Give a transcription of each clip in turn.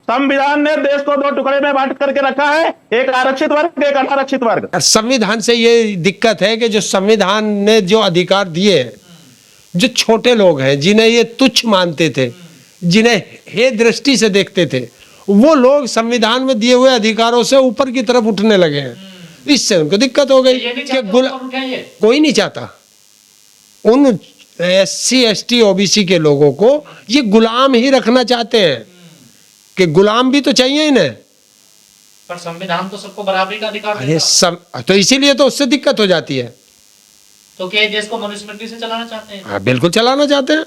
संविधान ने देश को 2 टुकड़े में बांट करके रखा है, एक आरक्षित वर्ग, एक अनारक्षित वर्ग। संविधान से ये दिक्कत है कि जो संविधान ने जो अधिकार दिए, जो छोटे लोग हैं जिन्हें ये तुच्छ मानते थे, जिन्हें हे दृष्टि से देखते थे, वो लोग संविधान में दिए हुए अधिकारों से ऊपर की तरफ उठने लगे हैं। इससे उनको दिक्कत हो गई कि कोई नहीं चाहता। उन SC ST OBC के लोगों को ये गुलाम ही रखना चाहते हैं कि गुलाम भी तो चाहिए इन्हें। पर संविधान तो सबको बराबरी का अधिकार अरे देता है। तो इसीलिए तो उससे दिक्कत हो जाती है। तो क्या देश को मनुस्मृति से चलाना चाहते हैं? हाँ, बिल्कुल चलाना चाहते हैं।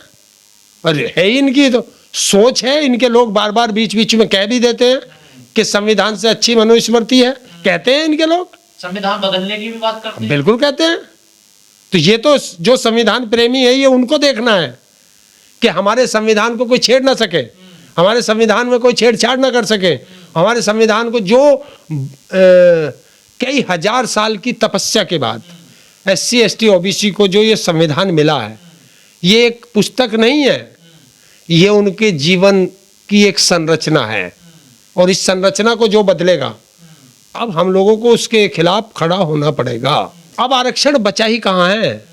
और है इनकी तो सोच है। इनके लोग बार बार बीच बीच में कह भी देते हैं कि संविधान से अच्छी मनुस्मृति है, कहते हैं इनके लोग। संविधान बदलने की भी बात करते हैं। बिल्कुल कहते हैं। तो ये तो जो संविधान प्रेमी है, ये उनको देखना है कि हमारे संविधान को कोई छेड़ ना सके, हमारे संविधान में कोई छेड़छाड़ ना कर सके, हमारे संविधान को जो कई हजार साल की तपस्या के बाद SC ST OBC को जो ये संविधान मिला है, ये एक पुस्तक नहीं है, ये उनके जीवन की एक संरचना है। और इस संरचना को जो बदलेगा, अब हम लोगों को उसके खिलाफ खड़ा होना पड़ेगा। अब आरक्षण बचा ही कहाँ है?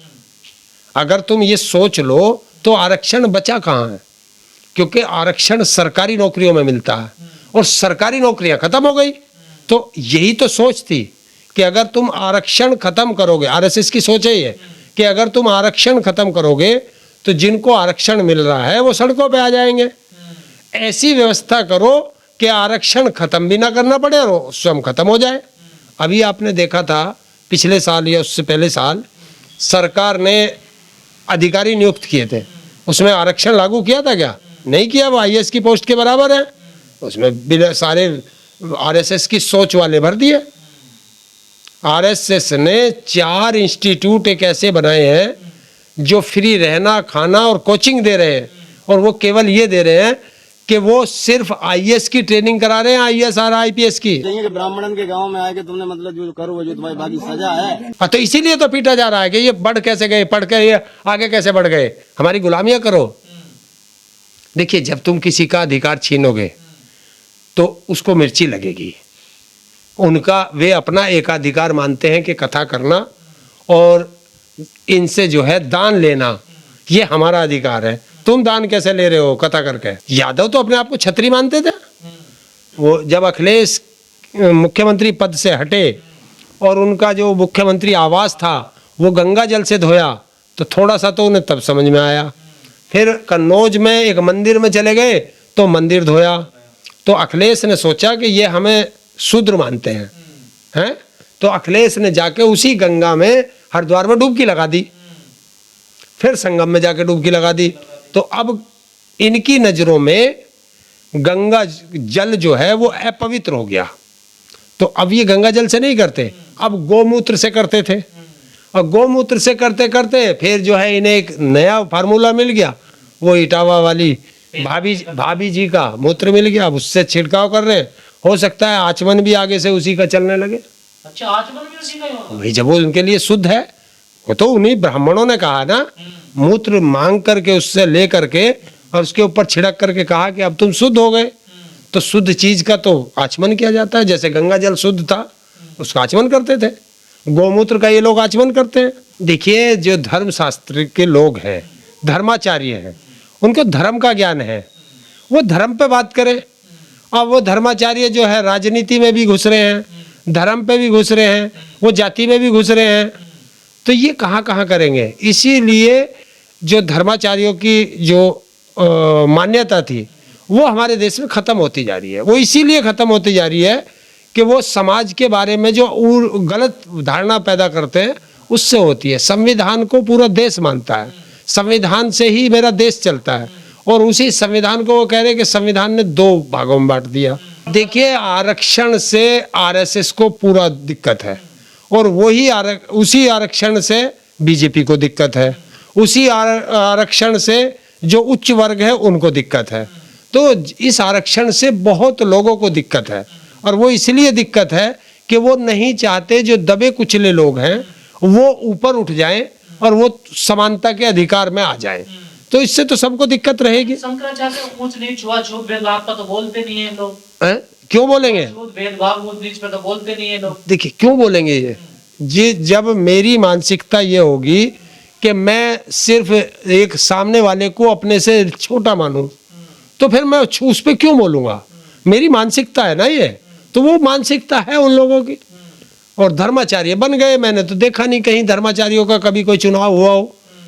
अगर तुम ये सोच लो तो आरक्षण बचा कहाँ है? क्योंकि आरक्षण सरकारी नौकरियों में मिलता है और सरकारी नौकरियां खत्म हो गई। तो यही तो सोच थी कि अगर तुम आरक्षण खत्म करोगे, RSS की सोच है ये कि अगर तुम आरक्षण खत्म करोगे तो जिनको आरक्षण मिल रहा है वो सड़कों पे आ जाएंगे। ऐसी व्यवस्था करो कि आरक्षण खत्म भी ना करना पड़े और स्वयं खत्म हो जाए। अभी आपने देखा था पिछले साल या उससे पहले साल सरकार ने अधिकारी नियुक्त किए थे, उसमें आरक्षण लागू किया था क्या? नहीं किया। वो IAS की पोस्ट के बराबर है। उसमें सारे RSS की सोच वाले भर दिए। RSS ने 4 इंस्टीट्यूट एक ऐसे बनाए हैं जो फ्री रहना, खाना और कोचिंग दे रहे हैं। और वो केवल ये दे रहे हैं कि वो सिर्फ IAS की ट्रेनिंग करा रहे हैं, IAS और IPS की। ब्राह्मणन के गांव में आके तुमने मतलब जो करो वो जो तुम्हारी बाकी सजा है। हाँ, तो इसीलिए तो पीटा जा रहा है कि ये बढ़ कैसे गए, पढ़ के ये आगे कैसे बढ़ गए, हमारी गुलामियां करो। देखिए, जब तुम किसी का अधिकार छीनोगे तो उसको मिर्ची लगेगी। उनका वे अपना एकाधिकार मानते हैं कि कथा करना और इनसे जो है दान लेना, ये हमारा अधिकार है। तुम दान कैसे ले रहे हो कथा करके? यादव तो अपने आप को छत्री मानते थे। वो जब अखिलेश मुख्यमंत्री पद से हटे और उनका जो मुख्यमंत्री आवास था वो गंगा जल से धोया, तो थोड़ा सा तो उन्हें तब समझ में आया। फिर कन्नौज में एक मंदिर में चले गए तो मंदिर धोया। तो अखिलेश ने सोचा कि ये हमें शूद्र मानते हैं। तो अखिलेश ने जाके उसी गंगा में हरिद्वार में डुबकी लगा दी, फिर संगम में जाके डुबकी लगा दी। तो अब इनकी नजरों में गंगा जल जो है वो अपवित्र हो गया। तो अब ये गंगा जल से नहीं करते, अब गोमूत्र से करते थे। और गोमूत्र से करते करते फिर जो है इन्हें एक नया फार्मूला मिल गया, वो इटावा वाली भाभी जी का मूत्र मिल गया, अब उससे छिड़काव कर रहे हैं। हो सकता है आचमन भी आगे से उसी का चलने लगे। अच्छा, आचमन भी उसी का ही होगा? भाई, जब वो उनके लिए शुद्ध है, वो तो उन्हीं ब्राह्मणों ने कहा ना, मूत्र मांग करके उससे ले करके और उसके ऊपर छिड़क करके कहा कि अब तुम शुद्ध हो गए। तो शुद्ध चीज का तो आचमन किया जाता है। जैसे गंगा जल शुद्ध था, उसका आचमन करते थे। गोमूत्र का ये लोग आचमन करते हैं। देखिए, जो धर्मशास्त्र के लोग हैं, धर्माचार्य हैं, उनको धर्म का ज्ञान है, वो धर्म पे बात करें। और वो धर्माचार्य जो है राजनीति में भी घुस रहे हैं, धर्म पे भी घुस रहे हैं, वो जाति में भी घुस रहे हैं। तो ये कहाँ कहाँ करेंगे? इसीलिए जो धर्माचार्यों की जो मान्यता थी वो हमारे देश में ख़त्म होती जा रही है। वो इसीलिए ख़त्म होती जा रही है कि वो समाज के बारे में जो गलत धारणा पैदा करते हैं उससे होती है। संविधान को पूरा देश मानता है, संविधान से ही मेरा देश चलता है, और उसी संविधान को वो कह रहे हैं कि संविधान ने 2 भागों में बांट दिया। देखिए, आरक्षण से RSS को पूरा दिक्कत है, और वही उसी आरक्षण से BJP को दिक्कत है, उसी आरक्षण से जो उच्च वर्ग है उनको दिक्कत है। तो इस आरक्षण से बहुत लोगों को दिक्कत है, और वो इसलिए दिक्कत है कि वो नहीं चाहते जो दबे कुचले लोग हैं वो ऊपर उठ जाएं और वो समानता के अधिकार में आ जाएं। तो इससे तो सबको दिक्कत रहेगी। शंकराचार्य ऊंच नीच छुआछूत भेदभाव का तो बोलते नहीं है लोग। हैं? क्यों बोलेंगे? छूत भेदभाव ऊंच नीच पे तो बोलते नहीं है लोग। देखिए क्यों बोलेंगे ये जब मेरी मानसिकता ये होगी कि मैं सिर्फ एक सामने वाले को अपने से छोटा मानूं, तो फिर मैं उस पर क्यों बोलूंगा? मेरी मानसिकता है ना ये, तो वो मानसिकता है उन लोगों की। और धर्माचार्य बन गए, मैंने तो देखा नहीं कहीं धर्माचार्यों का कभी कोई चुनाव हुआ हो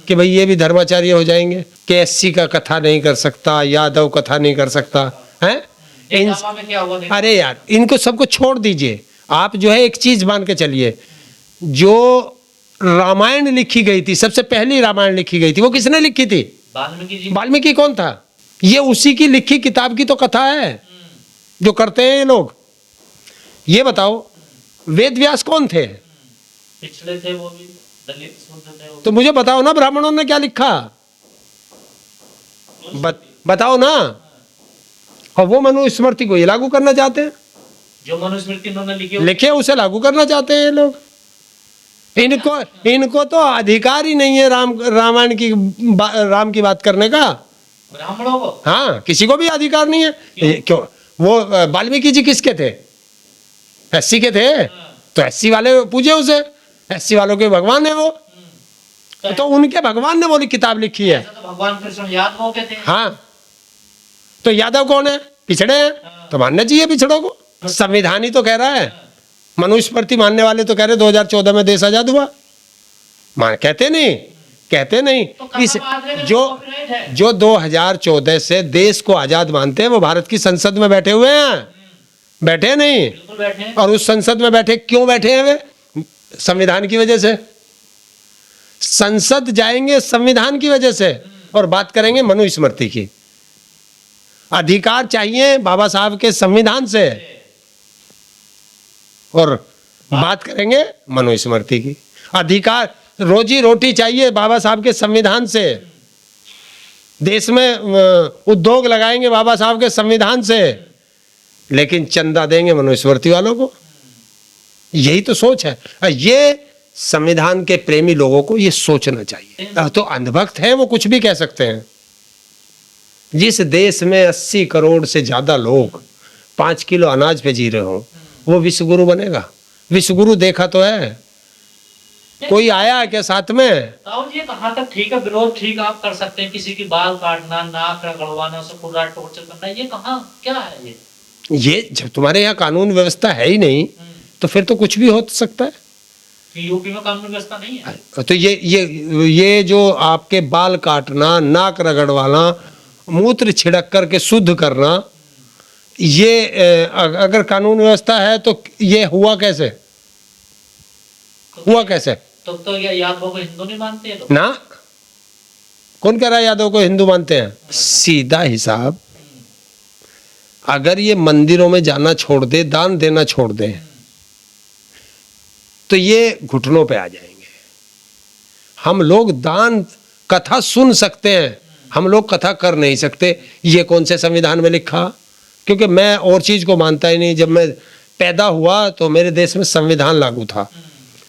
कि भाई ये भी धर्माचार्य हो जाएंगे, कि एससी का कथा नहीं कर सकता, यादव कथा नहीं कर सकता है। इलाहाबाद में क्या हुआ? अरे यार इनको सबको छोड़ दीजिए। आप जो है एक चीज मान के चलिए, जो रामायण लिखी गई थी, सबसे पहली रामायण लिखी गई थी, वो किसने लिखी थी? वाल्मीकि जी। वाल्मीकि कौन था? ये उसी की लिखी किताब की तो कथा है जो करते हैं ये लोग। ये बताओ वेद व्यास कौन थे? पिछले थे वो भी, दलित शुद्ध थे वो। तो मुझे बताओ ना ब्राह्मणों ने क्या लिखा, बताओ ना। और वो मनुस्मृति को ये लागू करना चाहते हैं, जो मनुस्मृति उन्होंने लिखी लिखे उसे लागू करना चाहते हैं ये लोग। इनको तो अधिकार ही नहीं है रामायण की राम की बात करने का। ब्राह्मणों को? हाँ, किसी को भी अधिकार नहीं है। क्यों? वो वाल्मीकि जी किसके थे? एससी के थे, तो एससी वाले पूजे उसे, एससी वालों के भगवान है वो, तो उनके भगवान ने बोली किताब लिखी है। तो भगवान कृष्ण यादवों के थे। हाँ, तो यादव कौन है? पिछड़े हैं, तो मानना चाहिए पिछड़ों को। संविधान ही तो कह रहा है, मनुस्मृति मानने वाले तो कह रहे 2014 में देश आजाद हुआ। कहते नहीं तो इस जो 2014 से देश को आजाद मानते हैं वो भारत की संसद में बैठे हुए हैं, बैठे नहीं। बिल्कुल बैठे हैं। और उस संसद में बैठे क्यों बैठे हैं वे? संविधान की वजह से। संसद जाएंगे संविधान की वजह से और बात करेंगे मनुस्मृति की। अधिकार चाहिए बाबा साहब के संविधान से और बात करेंगे मनुस्मृति की। अधिकार रोजी रोटी चाहिए बाबा साहब के संविधान से, देश में उद्योग लगाएंगे बाबा साहब के संविधान से, लेकिन चंदा देंगे मनुस्मृति वालों को। यही तो सोच है। ये संविधान के प्रेमी लोगों को ये सोचना चाहिए। तो अंधभक्त है वो कुछ भी कह सकते हैं। जिस देश में 80 करोड़ से ज्यादा लोग 5 किलो अनाज पे जी रहे हो, वो विश्वगुरु बनेगा? विश्वगुरु देखा तो है, कोई आया है क्या साथ में? राहुल जी कहाँ तक ठीक है? विरोध ठीक आप कर सकते हैं, किसी की बाल काटना, नाक रगड़वाना, उसे पूरा टॉर्चर करना, ये कहाँ क्या है? ये जब तुम्हारे यहाँ कानून व्यवस्था है ही नहीं तो फिर तो कुछ भी हो सकता है। यूपी में कानून व्यवस्था नहीं है तो ये जो आपके बाल काटना, नाक रगड़वाना, मूत्र छिड़क करके शुद्ध करना, ये अगर कानून व्यवस्था है तो ये हुआ कैसे? हुआ कैसे? तो ये यादवों को हिंदू नहीं मानते हैं लोग? ना, कौन कह रहा है यादव को हिंदू मानते हैं? सीधा हिसाब, अगर ये मंदिरों में जाना छोड़ दे, दान देना छोड़ दे, तो ये घुटनों पे आ जाएंगे। हम लोग दान कथा सुन सकते हैं, हम लोग कथा कर नहीं सकते। ये कौन से संविधान में लिखा? क्योंकि मैं और चीज को मानता ही नहीं। जब मैं पैदा हुआ तो मेरे देश में संविधान लागू था,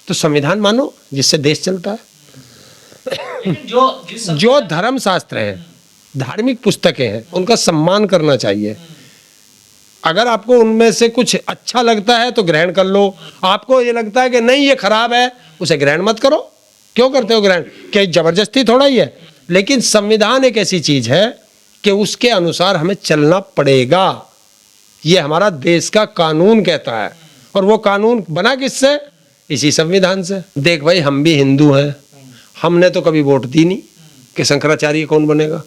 तो संविधान मानो जिससे देश चलता है। जो धर्म शास्त्र है, धार्मिक पुस्तकें हैं, उनका सम्मान करना चाहिए। अगर आपको उनमें से कुछ अच्छा लगता है तो ग्रहण कर लो, आपको ये लगता है कि नहीं ये खराब है, उसे ग्रहण मत करो। क्यों करते हो ग्रहण? क्या जबरदस्ती थोड़ा ही है? लेकिन संविधान एक ऐसी चीज है कि उसके अनुसार हमें चलना पड़ेगा। ये हमारा देश का कानून कहता है, और वो कानून बना किससे? इसी संविधान से। देख भाई, हम भी हिंदू हैं, हमने तो कभी वोट दी नहीं कि शंकराचार्य कौन बनेगा।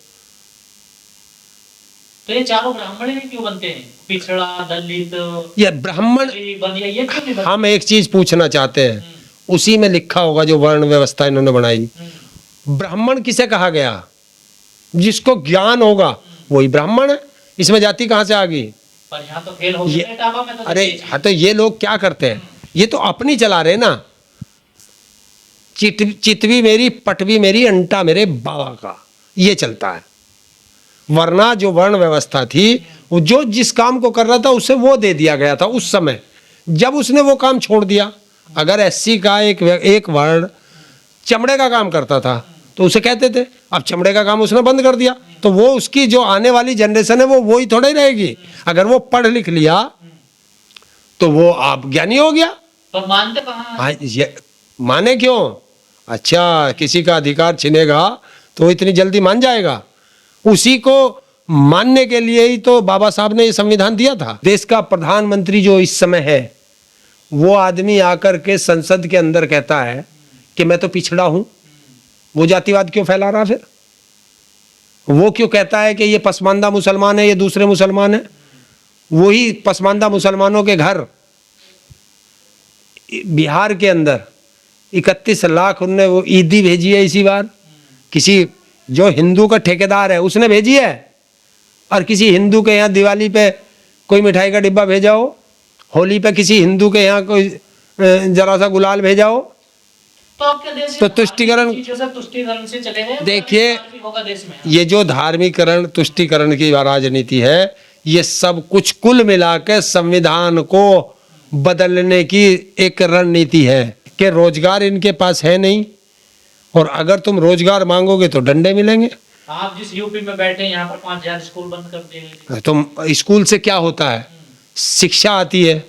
तो ये चारों ब्राह्मण ही क्यों बनते हैं? पिछड़ा, दलित, ये ब्राह्मण, ये क्यों नहीं बनते? हम एक चीज पूछना चाहते हैं, उसी में लिखा होगा जो वर्ण व्यवस्था इन्होंने बनाई। ब्राह्मण किसे कहा गया? जिसको ज्ञान होगा वही ब्राह्मण है। इसमें जाति कहाँ से आ गई? पर यहाँ तो फेल हो गए। अरे हाँ, तो ये लोग क्या करते हैं? ये तो अपनी चला रहे ना। चितवी मेरी, पटवी मेरी, अंटा मेरे बाबा का, ये चलता है। वरना जो वर्ण व्यवस्था थी, वो जो जिस काम को कर रहा था उसे वो दे दिया गया था उस समय। जब उसने वो काम छोड़ दिया, अगर एससी का एक वर्ण चमड़े का काम करता था तो उसे कहते थे। अब चमड़े का काम उसने बंद कर दिया, तो वो उसकी जो आने वाली जनरेशन है वो ही थोड़ा ही रहेगी। अगर वो पढ़ लिख लिया तो वो आप ज्ञानी हो गया। तो मानते कहाँ हैं? हाँ, ये माने क्यों? अच्छा, किसी का अधिकार छिनेगा तो वो इतनी जल्दी मान जाएगा? उसी को मानने के लिए ही तो बाबा साहब ने ये संविधान दिया था। देश का प्रधानमंत्री जो इस समय है, वो आदमी आकर के संसद के अंदर कहता है कि मैं तो पिछड़ा हूं। वो जातिवाद क्यों फैला रहा? फिर वो क्यों कहता है कि ये पसमानदा मुसलमान है, ये दूसरे मुसलमान है? वही पसमानदा मुसलमानों के घर बिहार के अंदर 31 लाख उनने वो ईदी भेजी है इसी बार। किसी जो हिंदू का ठेकेदार है उसने भेजी है, और किसी हिंदू के यहाँ दिवाली पे कोई मिठाई का डिब्बा भेजा हो, होली पे किसी हिंदू के यहाँ कोई जरा सा गुलाल भेजा हो। तो आपके देश तो तुष्टिकरण, चीजों से तुष्टिकरण से चले गए। देखिए, भी होगा देश में। ये जो धार्मिकरण तुष्टिकरण की राजनीति है, ये सब कुछ कुल मिला के संविधान को बदलने की एक रणनीति है कि रोजगार इनके पास है नहीं, और अगर तुम रोजगार मांगोगे तो डंडे मिलेंगे। आप जिस यूपी में बैठे हैं, यहाँ पर 5000 स्कूल बंद कर दिए गए। तुम स्कूल से क्या होता है? शिक्षा आती है,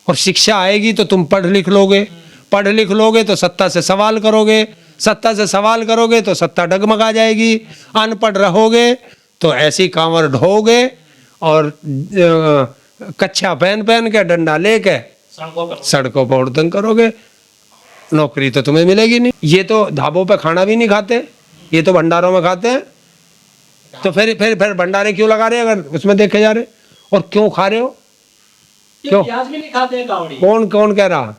और शिक्षा आएगी तो तुम पढ़ लिख लोगे, पढ़ लिख लोगे तो सत्ता से सवाल करोगे, सत्ता से सवाल करोगे तो सत्ता डगमगा जाएगी। अनपढ़ रहोगे तो ऐसी कांवर ढोगे और कच्छा पहन पहन के डंडा लेके सड़कों पर उड़दंग करोगे। नौकरी तो तुम्हें मिलेगी नहीं। ये तो ढाबों पे खाना भी नहीं खाते, ये तो भंडारों में खाते हैं। तो फिर भंडारे क्यों लगा रहे अगर उसमें देखे जा रहे? और क्यों खा रहे हो? क्यों? प्याज भी नहीं खाते हैं कावड़ी। कौन कह रहा?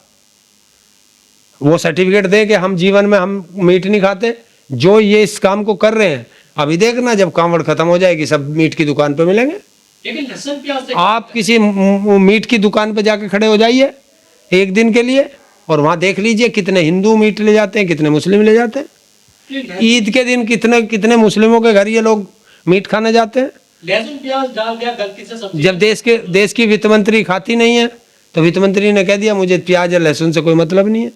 वो सर्टिफिकेट दे कि हम जीवन में हम मीट नहीं खाते। जो ये इस काम को कर रहे हैं, अभी देखना जब कांवड़ खत्म हो जाएगी सब मीट की दुकान पे मिलेंगे। लेकिन लहसुन प्याज आप किसी मीट की दुकान पे जाके खड़े हो जाइए एक दिन के लिए, और वहां देख लीजिए कितने हिंदू मीट ले जाते हैं, कितने मुस्लिम ले जाते हैं। ईद के दिन कितने मुस्लिमों के घर ये लोग मीट खाने जाते हैं। लहसुन प्याज डाल दिया गलती से सब्जी। जब देश की वित्त मंत्री खाती नहीं है, तो वित्त मंत्री ने कह दिया मुझे प्याज और लहसुन से कोई मतलब नहीं है।